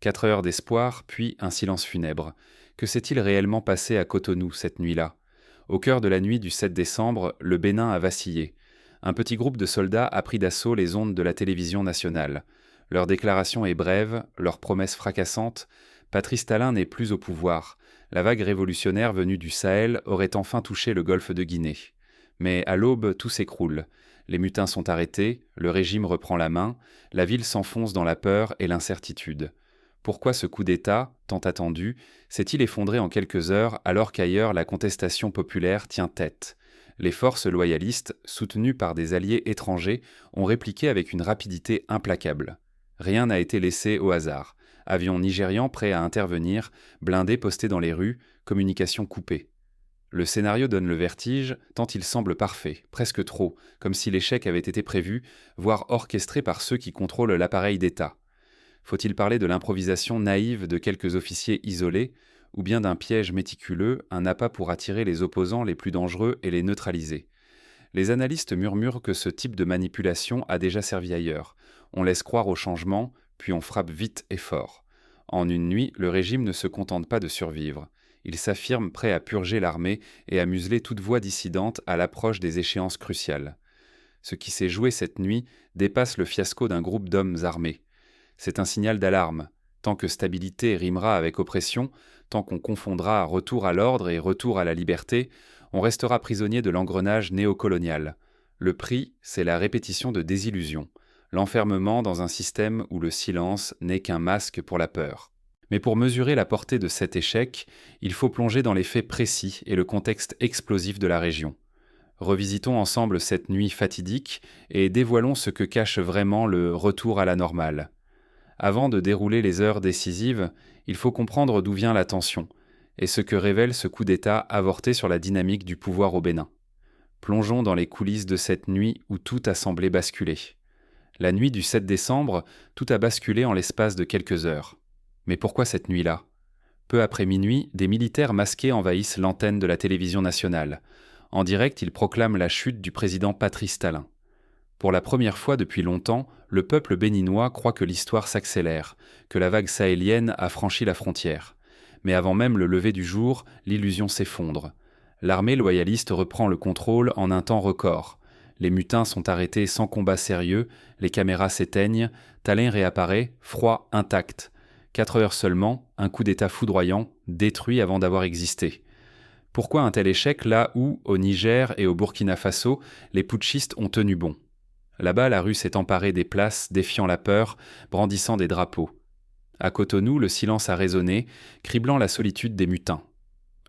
4 heures d'espoir, puis un silence funèbre. Que s'est-il réellement passé à Cotonou cette nuit-là? Au cœur de la nuit du 7 décembre, le Bénin a vacillé. Un petit groupe de soldats a pris d'assaut les ondes de la télévision nationale. Leur déclaration est brève, leur promesse fracassante. Patrice Talon n'est plus au pouvoir. La vague révolutionnaire venue du Sahel aurait enfin touché le golfe de Guinée. Mais à l'aube, tout s'écroule. Les mutins sont arrêtés, le régime reprend la main, la ville s'enfonce dans la peur et l'incertitude. Pourquoi ce coup d'État, tant attendu, s'est-il effondré en quelques heures alors qu'ailleurs la contestation populaire tient tête? Les forces loyalistes, soutenues par des alliés étrangers, ont répliqué avec une rapidité implacable. Rien n'a été laissé au hasard. Avions nigérians prêts à intervenir, blindés postés dans les rues, communication coupée. Le scénario donne le vertige, tant il semble parfait, presque trop, comme si l'échec avait été prévu, voire orchestré par ceux qui contrôlent l'appareil d'État. Faut-il parler de l'improvisation naïve de quelques officiers isolés, ou bien d'un piège méticuleux, un appât pour attirer les opposants les plus dangereux et les neutraliser? Les analystes murmurent que ce type de manipulation a déjà servi ailleurs. On laisse croire au changement, puis on frappe vite et fort. En une nuit, le régime ne se contente pas de survivre. Il s'affirme prêt à purger l'armée et à museler toute voix dissidente à l'approche des échéances cruciales. Ce qui s'est joué cette nuit dépasse le fiasco d'un groupe d'hommes armés. C'est un signal d'alarme. Tant que stabilité rimera avec oppression, tant qu'on confondra retour à l'ordre et retour à la liberté, on restera prisonnier de l'engrenage néocolonial. Le prix, c'est la répétition de désillusions, l'enfermement dans un système où le silence n'est qu'un masque pour la peur. Mais pour mesurer la portée de cet échec, il faut plonger dans les faits précis et le contexte explosif de la région. Revisitons ensemble cette nuit fatidique et dévoilons ce que cache vraiment le retour à la normale. Avant de dérouler les heures décisives, il faut comprendre d'où vient la tension et ce que révèle ce coup d'État avorté sur la dynamique du pouvoir au Bénin. Plongeons dans les coulisses de cette nuit où tout a semblé basculer. La nuit du 7 décembre, tout a basculé en l'espace de quelques heures. Mais pourquoi cette nuit-là? Peu après minuit, des militaires masqués envahissent l'antenne de la télévision nationale. En direct, ils proclament la chute du président Patrice Talon. Pour la première fois depuis longtemps, le peuple béninois croit que l'histoire s'accélère, que la vague sahélienne a franchi la frontière. Mais avant même le lever du jour, l'illusion s'effondre. L'armée loyaliste reprend le contrôle en un temps record. Les mutins sont arrêtés sans combat sérieux, les caméras s'éteignent, Talon réapparaît, froid, intact. 4 heures seulement, un coup d'État foudroyant, détruit avant d'avoir existé. Pourquoi un tel échec là où, au Niger et au Burkina Faso, les putschistes ont tenu bon? Là-bas, la rue s'est emparée des places, défiant la peur, brandissant des drapeaux. À Cotonou, le silence a résonné, criblant la solitude des mutins.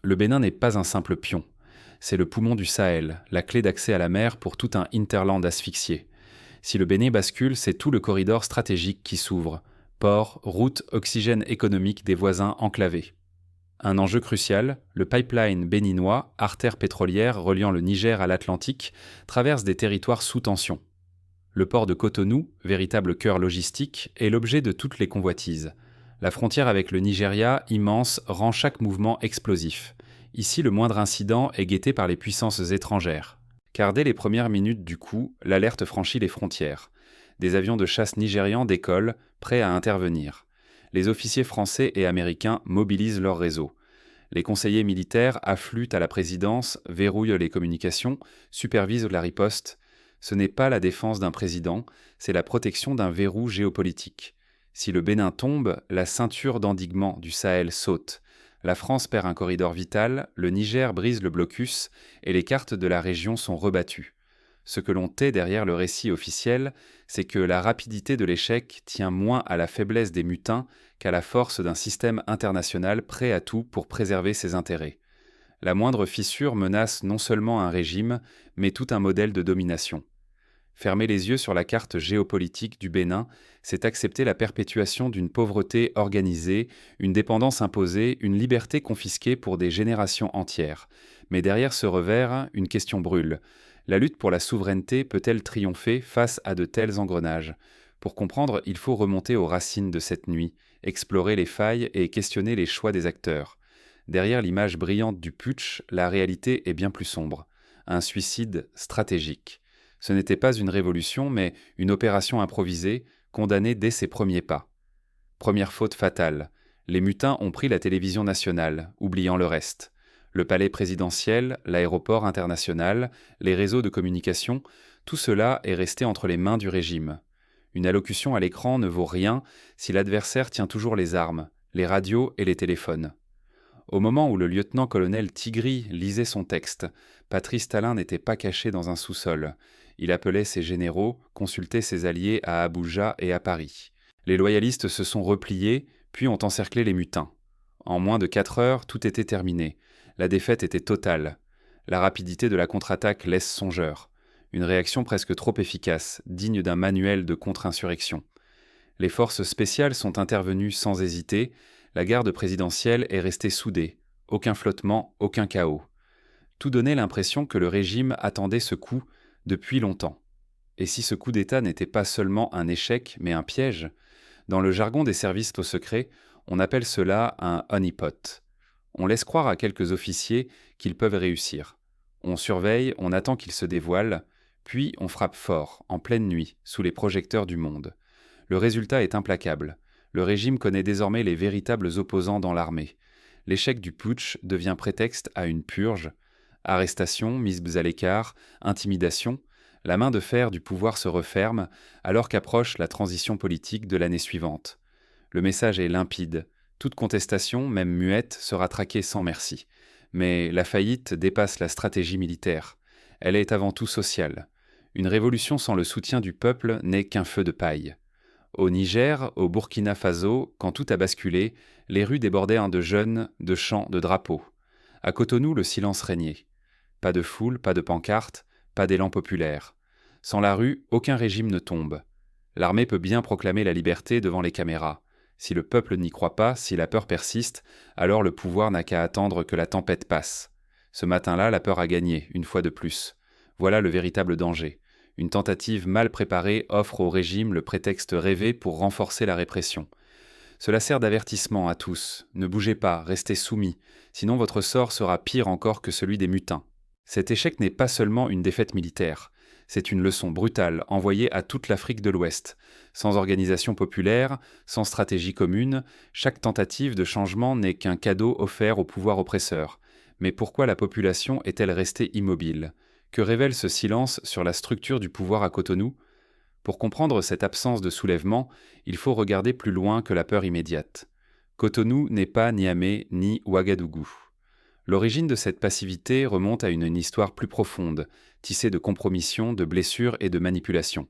Le Bénin n'est pas un simple pion. C'est le poumon du Sahel, la clé d'accès à la mer pour tout un hinterland asphyxié. Si le Bénin bascule, c'est tout le corridor stratégique qui s'ouvre. Ports, routes, oxygène économique des voisins enclavés. Un enjeu crucial, le pipeline béninois, artère pétrolière reliant le Niger à l'Atlantique, traverse des territoires sous tension. Le port de Cotonou, véritable cœur logistique, est l'objet de toutes les convoitises. La frontière avec le Nigeria, immense, rend chaque mouvement explosif. Ici, le moindre incident est guetté par les puissances étrangères. Car dès les premières minutes du coup, l'alerte franchit les frontières. Des avions de chasse nigérians décollent, prêts à intervenir. Les officiers français et américains mobilisent leur réseau. Les conseillers militaires affluent à la présidence, verrouillent les communications, supervisent la riposte. Ce n'est pas la défense d'un président, c'est la protection d'un verrou géopolitique. Si le Bénin tombe, la ceinture d'endiguement du Sahel saute. La France perd un corridor vital, le Niger brise le blocus et les cartes de la région sont rebattues. Ce que l'on tait derrière le récit officiel, c'est que la rapidité de l'échec tient moins à la faiblesse des mutins qu'à la force d'un système international prêt à tout pour préserver ses intérêts. La moindre fissure menace non seulement un régime, mais tout un modèle de domination. Fermer les yeux sur la carte géopolitique du Bénin, c'est accepter la perpétuation d'une pauvreté organisée, une dépendance imposée, une liberté confisquée pour des générations entières. Mais derrière ce revers, une question brûle. La lutte pour la souveraineté peut-elle triompher face à de tels engrenages? Pour comprendre, il faut remonter aux racines de cette nuit, explorer les failles et questionner les choix des acteurs. Derrière l'image brillante du putsch, la réalité est bien plus sombre. Un suicide stratégique. Ce n'était pas une révolution, mais une opération improvisée, condamnée dès ses premiers pas. Première faute fatale. Les mutins ont pris la télévision nationale, oubliant le reste. Le palais présidentiel, l'aéroport international, les réseaux de communication, tout cela est resté entre les mains du régime. Une allocution à l'écran ne vaut rien si l'adversaire tient toujours les armes, les radios et les téléphones. Au moment où le lieutenant-colonel Tigri lisait son texte, Patrice Talin n'était pas caché dans un sous-sol. Il appelait ses généraux, consultait ses alliés à Abuja et à Paris. Les loyalistes se sont repliés, puis ont encerclé les mutins. En moins de 4 heures, tout était terminé. La défaite était totale. La rapidité de la contre-attaque laisse songeur. Une réaction presque trop efficace, digne d'un manuel de contre-insurrection. Les forces spéciales sont intervenues sans hésiter. La garde présidentielle est restée soudée. Aucun flottement, aucun chaos. Tout donnait l'impression que le régime attendait ce coup depuis longtemps. Et si ce coup d'État n'était pas seulement un échec, mais un piège? Dans le jargon des services au secret, on appelle cela un honeypot. On laisse croire à quelques officiers qu'ils peuvent réussir. On surveille, on attend qu'ils se dévoilent, puis on frappe fort, en pleine nuit, sous les projecteurs du monde. Le résultat est implacable. Le régime connaît désormais les véritables opposants dans l'armée. L'échec du putsch devient prétexte à une purge. Arrestation, mise à l'écart, intimidation. La main de fer du pouvoir se referme alors qu'approche la transition politique de l'année suivante. Le message est limpide. Toute contestation, même muette, sera traquée sans merci. Mais la faillite dépasse la stratégie militaire. Elle est avant tout sociale. Une révolution sans le soutien du peuple n'est qu'un feu de paille. Au Niger, au Burkina Faso, quand tout a basculé, les rues débordèrent de jeunes, de chants, de drapeaux. À Cotonou, le silence régnait. Pas de foule, pas de pancarte, pas d'élan populaire. Sans la rue, aucun régime ne tombe. L'armée peut bien proclamer la liberté devant les caméras. Si le peuple n'y croit pas, si la peur persiste, alors le pouvoir n'a qu'à attendre que la tempête passe. Ce matin-là, la peur a gagné, une fois de plus. Voilà le véritable danger. Une tentative mal préparée offre au régime le prétexte rêvé pour renforcer la répression. Cela sert d'avertissement à tous. Ne bougez pas, restez soumis, sinon votre sort sera pire encore que celui des mutins. Cet échec n'est pas seulement une défaite militaire. C'est une leçon brutale envoyée à toute l'Afrique de l'Ouest. Sans organisation populaire, sans stratégie commune, chaque tentative de changement n'est qu'un cadeau offert au pouvoir oppresseur. Mais pourquoi la population est-elle restée immobile? Que révèle ce silence sur la structure du pouvoir à Cotonou? Pour comprendre cette absence de soulèvement, il faut regarder plus loin que la peur immédiate. Cotonou n'est pas Niamey ni Ouagadougou. L'origine de cette passivité remonte à une histoire plus profonde, tissée de compromissions, de blessures et de manipulations.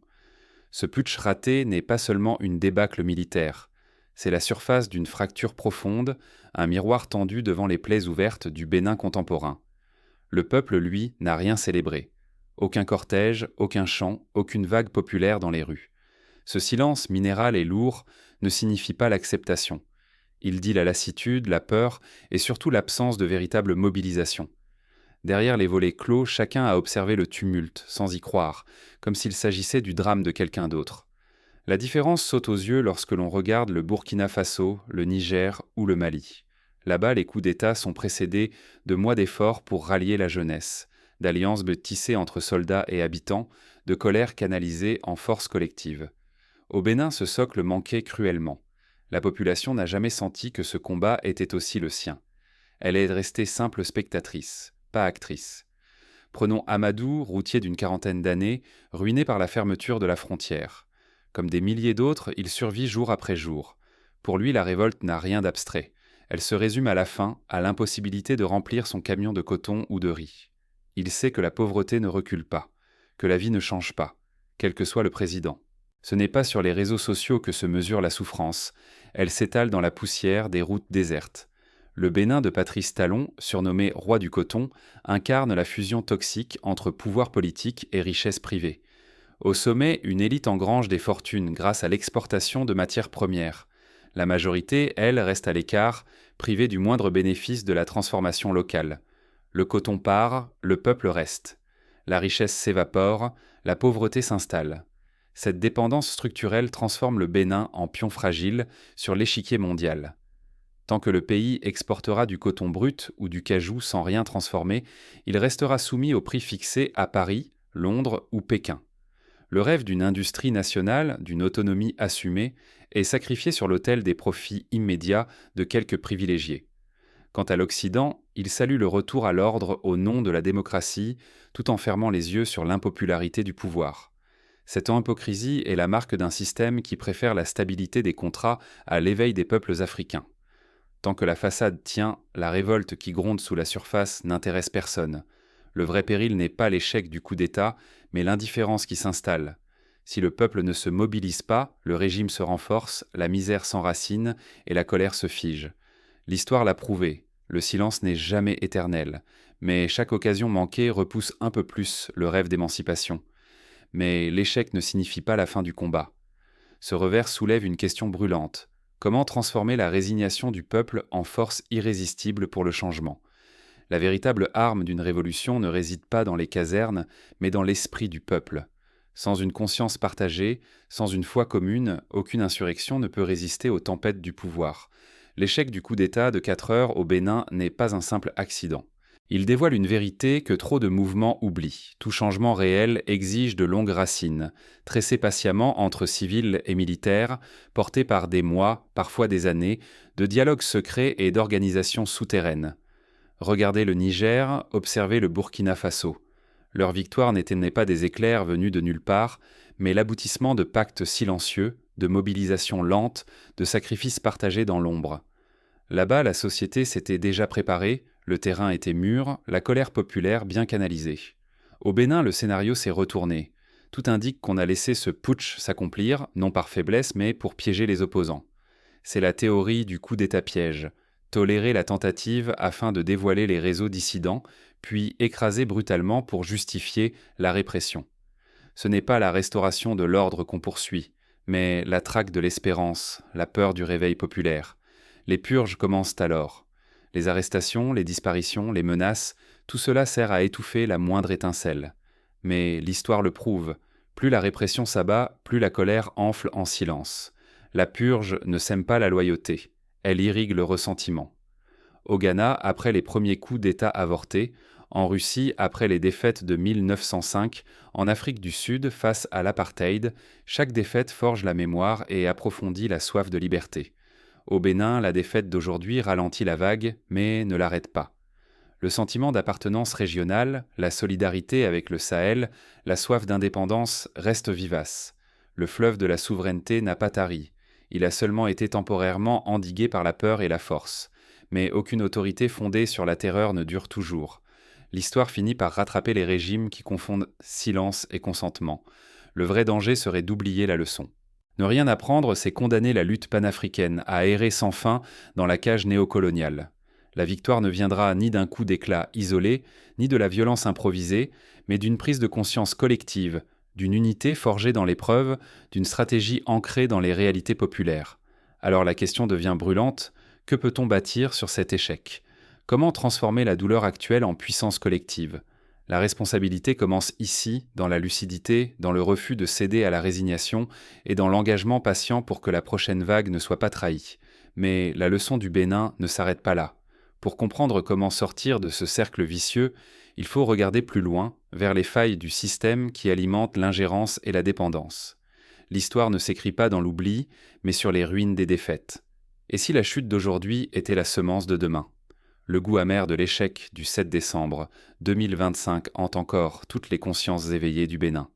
Ce putsch raté n'est pas seulement une débâcle militaire. C'est la surface d'une fracture profonde, un miroir tendu devant les plaies ouvertes du Bénin contemporain. Le peuple, lui, n'a rien célébré. Aucun cortège, aucun chant, aucune vague populaire dans les rues. Ce silence minéral et lourd ne signifie pas l'acceptation. Il dit la lassitude, la peur et surtout l'absence de véritable mobilisation. Derrière les volets clos, chacun a observé le tumulte, sans y croire, comme s'il s'agissait du drame de quelqu'un d'autre. La différence saute aux yeux lorsque l'on regarde le Burkina Faso, le Niger ou le Mali. Là-bas, les coups d'État sont précédés de mois d'efforts pour rallier la jeunesse, d'alliances tissées entre soldats et habitants, de colère canalisée en force collective. Au Bénin, ce socle manquait cruellement. La population n'a jamais senti que ce combat était aussi le sien. Elle est restée simple spectatrice, pas actrice. Prenons Amadou, routier d'une quarantaine d'années, ruiné par la fermeture de la frontière. Comme des milliers d'autres, il survit jour après jour. Pour lui, la révolte n'a rien d'abstrait. Elle se résume à la fin, à l'impossibilité de remplir son camion de coton ou de riz. Il sait que la pauvreté ne recule pas, que la vie ne change pas, quel que soit le président. Ce n'est pas sur les réseaux sociaux que se mesure la souffrance. Elle s'étale dans la poussière des routes désertes. Le Bénin de Patrice Talon, surnommé roi du coton, incarne la fusion toxique entre pouvoir politique et richesse privée. Au sommet, une élite engrange des fortunes grâce à l'exportation de matières premières. La majorité, elle, reste à l'écart, privée du moindre bénéfice de la transformation locale. Le coton part, le peuple reste. La richesse s'évapore, la pauvreté s'installe. Cette dépendance structurelle transforme le Bénin en pion fragile sur l'échiquier mondial. Tant que le pays exportera du coton brut ou du cajou sans rien transformer, il restera soumis au prix fixé à Paris, Londres ou Pékin. Le rêve d'une industrie nationale, d'une autonomie assumée, est sacrifié sur l'autel des profits immédiats de quelques privilégiés. Quant à l'Occident, il salue le retour à l'ordre au nom de la démocratie, tout en fermant les yeux sur l'impopularité du pouvoir. Cette hypocrisie est la marque d'un système qui préfère la stabilité des contrats à l'éveil des peuples africains. Tant que la façade tient, la révolte qui gronde sous la surface n'intéresse personne. Le vrai péril n'est pas l'échec du coup d'État, mais l'indifférence qui s'installe. Si le peuple ne se mobilise pas, le régime se renforce, la misère s'enracine et la colère se fige. L'histoire l'a prouvé, le silence n'est jamais éternel, mais chaque occasion manquée repousse un peu plus le rêve d'émancipation. Mais l'échec ne signifie pas la fin du combat. Ce revers soulève une question brûlante. Comment transformer la résignation du peuple en force irrésistible pour le changement ? La véritable arme d'une révolution ne réside pas dans les casernes, mais dans l'esprit du peuple. Sans une conscience partagée, sans une foi commune, aucune insurrection ne peut résister aux tempêtes du pouvoir. L'échec du coup d'État de 4 heures au Bénin n'est pas un simple accident. Il dévoile une vérité que trop de mouvements oublient. Tout changement réel exige de longues racines, tressées patiemment entre civils et militaires, portées par des mois, parfois des années, de dialogues secrets et d'organisations souterraines. Regardez le Niger, observez le Burkina Faso. Leur victoire n'était pas des éclairs venus de nulle part, mais l'aboutissement de pactes silencieux, de mobilisations lentes, de sacrifices partagés dans l'ombre. Là-bas, la société s'était déjà préparée, le terrain était mûr, la colère populaire bien canalisée. Au Bénin, le scénario s'est retourné. Tout indique qu'on a laissé ce putsch s'accomplir, non par faiblesse, mais pour piéger les opposants. C'est la théorie du coup d'État piège. Tolérer la tentative afin de dévoiler les réseaux dissidents, puis écraser brutalement pour justifier la répression. Ce n'est pas la restauration de l'ordre qu'on poursuit, mais la traque de l'espérance, la peur du réveil populaire. Les purges commencent alors. Les arrestations, les disparitions, les menaces, tout cela sert à étouffer la moindre étincelle. Mais l'histoire le prouve, plus la répression s'abat, plus la colère enfle en silence. La purge ne sème pas la loyauté, elle irrigue le ressentiment. Au Ghana, après les premiers coups d'État avortés, en Russie, après les défaites de 1905, en Afrique du Sud, face à l'apartheid, chaque défaite forge la mémoire et approfondit la soif de liberté. Au Bénin, la défaite d'aujourd'hui ralentit la vague, mais ne l'arrête pas. Le sentiment d'appartenance régionale, la solidarité avec le Sahel, la soif d'indépendance restent vivaces. Le fleuve de la souveraineté n'a pas tari. Il a seulement été temporairement endigué par la peur et la force. Mais aucune autorité fondée sur la terreur ne dure toujours. L'histoire finit par rattraper les régimes qui confondent silence et consentement. Le vrai danger serait d'oublier la leçon. Ne rien apprendre, c'est condamner la lutte panafricaine à errer sans fin dans la cage néocoloniale. La victoire ne viendra ni d'un coup d'éclat isolé, ni de la violence improvisée, mais d'une prise de conscience collective, d'une unité forgée dans l'épreuve, d'une stratégie ancrée dans les réalités populaires. Alors la question devient brûlante, que peut-on bâtir sur cet échec ? Comment transformer la douleur actuelle en puissance collective ? La responsabilité commence ici, dans la lucidité, dans le refus de céder à la résignation et dans l'engagement patient pour que la prochaine vague ne soit pas trahie. Mais la leçon du Bénin ne s'arrête pas là. Pour comprendre comment sortir de ce cercle vicieux, il faut regarder plus loin, vers les failles du système qui alimentent l'ingérence et la dépendance. L'histoire ne s'écrit pas dans l'oubli, mais sur les ruines des défaites. Et si la chute d'aujourd'hui était la semence de demain ? Le goût amer de l'échec du 7 décembre 2025 hante encore toutes les consciences éveillées du Bénin.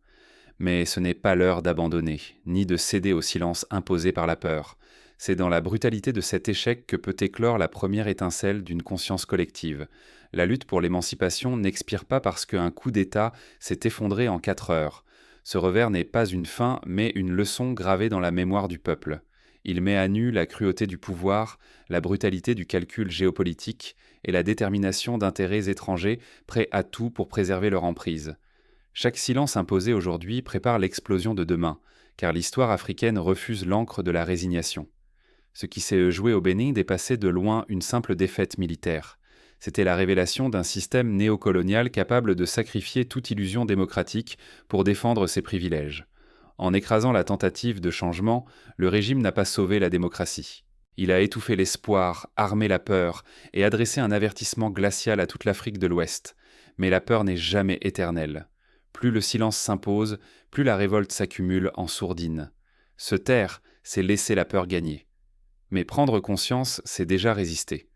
Mais ce n'est pas l'heure d'abandonner, ni de céder au silence imposé par la peur. C'est dans la brutalité de cet échec que peut éclore la première étincelle d'une conscience collective. La lutte pour l'émancipation n'expire pas parce qu'un coup d'État s'est effondré en 4 heures. Ce revers n'est pas une fin, mais une leçon gravée dans la mémoire du peuple. Il met à nu la cruauté du pouvoir, la brutalité du calcul géopolitique et la détermination d'intérêts étrangers prêts à tout pour préserver leur emprise. Chaque silence imposé aujourd'hui prépare l'explosion de demain, car l'histoire africaine refuse l'encre de la résignation. Ce qui s'est joué au Bénin dépassait de loin une simple défaite militaire. C'était la révélation d'un système néocolonial capable de sacrifier toute illusion démocratique pour défendre ses privilèges. En écrasant la tentative de changement, le régime n'a pas sauvé la démocratie. Il a étouffé l'espoir, armé la peur et adressé un avertissement glacial à toute l'Afrique de l'Ouest. Mais la peur n'est jamais éternelle. Plus le silence s'impose, plus la révolte s'accumule en sourdine. Se taire, c'est laisser la peur gagner. Mais prendre conscience, c'est déjà résister.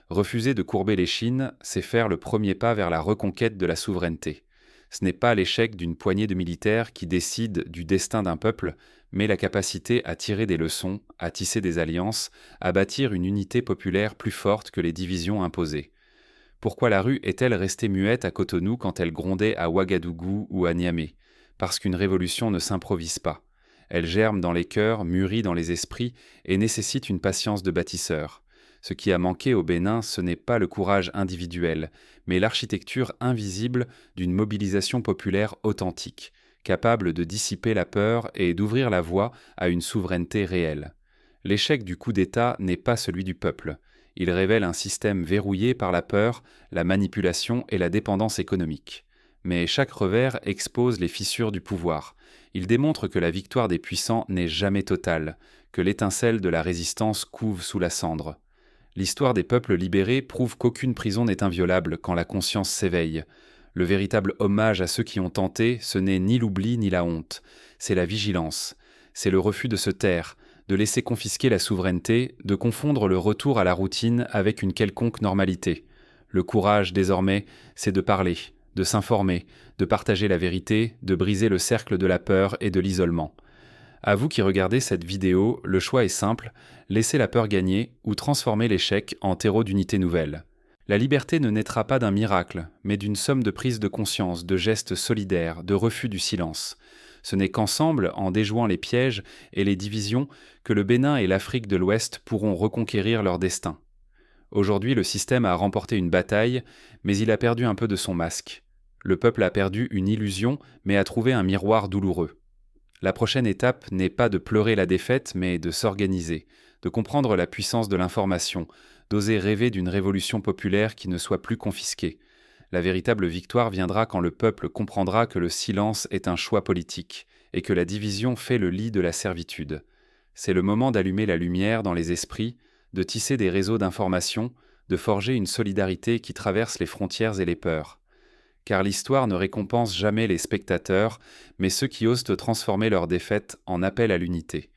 Refuser de courber l'échine, c'est faire le premier pas vers la reconquête de la souveraineté. Ce n'est pas l'échec d'une poignée de militaires qui décident du destin d'un peuple, mais la capacité à tirer des leçons, à tisser des alliances, à bâtir une unité populaire plus forte que les divisions imposées. Pourquoi la rue est-elle restée muette à Cotonou quand elle grondait à Ouagadougou ou à Niamey? Parce qu'une révolution ne s'improvise pas. Elle germe dans les cœurs, mûrit dans les esprits et nécessite une patience de bâtisseur. Ce qui a manqué au Bénin, ce n'est pas le courage individuel, mais l'architecture invisible d'une mobilisation populaire authentique, capable de dissiper la peur et d'ouvrir la voie à une souveraineté réelle. L'échec du coup d'État n'est pas celui du peuple. Il révèle un système verrouillé par la peur, la manipulation et la dépendance économique. Mais chaque revers expose les fissures du pouvoir. Il démontre que la victoire des puissants n'est jamais totale, que l'étincelle de la résistance couve sous la cendre. L'histoire des peuples libérés prouve qu'aucune prison n'est inviolable quand la conscience s'éveille. Le véritable hommage à ceux qui ont tenté, ce n'est ni l'oubli ni la honte, c'est la vigilance. C'est le refus de se taire, de laisser confisquer la souveraineté, de confondre le retour à la routine avec une quelconque normalité. Le courage, désormais, c'est de parler, de s'informer, de partager la vérité, de briser le cercle de la peur et de l'isolement. À vous qui regardez cette vidéo, le choix est simple, laisser la peur gagner ou transformer l'échec en terreau d'unité nouvelle. La liberté ne naîtra pas d'un miracle, mais d'une somme de prises de conscience, de gestes solidaires, de refus du silence. Ce n'est qu'ensemble, en déjouant les pièges et les divisions, que le Bénin et l'Afrique de l'Ouest pourront reconquérir leur destin. Aujourd'hui, le système a remporté une bataille, mais il a perdu un peu de son masque. Le peuple a perdu une illusion, mais a trouvé un miroir douloureux. La prochaine étape n'est pas de pleurer la défaite, mais de s'organiser, de comprendre la puissance de l'information, d'oser rêver d'une révolution populaire qui ne soit plus confisquée. La véritable victoire viendra quand le peuple comprendra que le silence est un choix politique et que la division fait le lit de la servitude. C'est le moment d'allumer la lumière dans les esprits, de tisser des réseaux d'information, de forger une solidarité qui traverse les frontières et les peurs. Car l'histoire ne récompense jamais les spectateurs, mais ceux qui osent transformer leur défaite en appel à l'unité.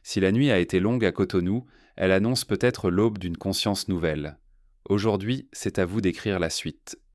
Si la nuit a été longue à Cotonou, elle annonce peut-être l'aube d'une conscience nouvelle. Aujourd'hui, c'est à vous d'écrire la suite.